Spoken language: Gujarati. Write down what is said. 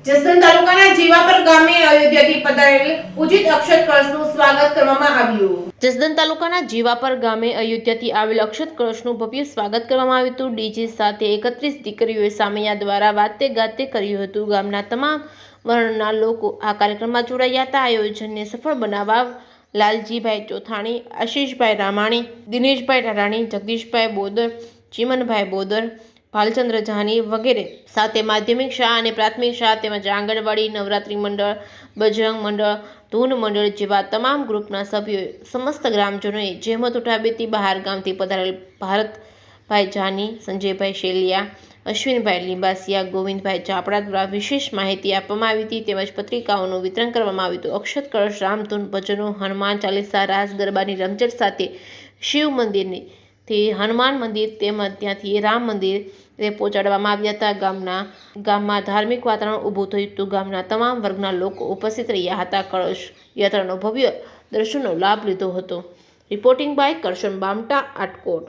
જસદણ તાલુકાના જીવાપર ગામે અયોધ્યાથી પધારેલ પૂજિત અક્ષત કળશનું સ્વાગત કરવામાં આવ્યું. જસદણ તાલુકાના જીવાપર ગામે અયોધ્યાથી આવેલ અક્ષત કળશનું ભવ્ય સ્વાગત કરવામાં આવ્યું હતું. ડીજે સાથે 31 દીકરીઓએ સામૈયા દ્વારા વાતે ગાતે કર્યું હતું. ગામના તમામ વર્ણના લોકો આ કાર્યક્રમમાં જોડાયા હતા. આયોજનને સફળ બનાવવા લાલજીભાઈ ચોથાણી, આશીષભાઈ રામાણી, દિનેશભાઈ રાણાણી, જગદીશભાઈ બોદર, ચીમનભાઈ બોદર, ભાલચંદ્ર જાની વગેરે સાથે માધ્યમિક શાળા અને પ્રાથમિક શાળા તેમજ આંગણવાડી, નવરાત્રી મંડળ, બજરંગ મંડળ, ધૂન મંડળ જેવા તમામ ગ્રુપના સભ્યોએ સમસ્ત ગ્રામજનોએ જહેમત ઉઠાવી બહાર ગામથી પધારેલ ભારતભાઈ જાની, સંજયભાઈ શેલિયા, અશ્વિનભાઈ લીંબાસિયા, ગોવિંદભાઈ ચાપડા દ્વારા વિશેષ માહિતી આપવામાં આવી હતી તેમજ પત્રિકાઓનું વિતરણ કરવામાં આવ્યું હતું. અક્ષત કળશ, રામધૂન, ભજનો, હનુમાન ચાલીસા, રાસ ગરબાની રમઝટ સાથે શિવ મંદિરથી હનુમાન મંદિર તેમજ ત્યાંથી રામ મંદિર પહોંચાડવામાં આવ્યા હતા. ગામમાં ધાર્મિક વાતાવરણ ઊભું થયું હતું. ગામના તમામ વર્ગના લોકો ઉપસ્થિત રહ્યા હતા. કળશ યાત્રાનો ભવ્ય દર્શનનો લાભ લીધો હતો. Reporting by Karshan Bamta, Atkot.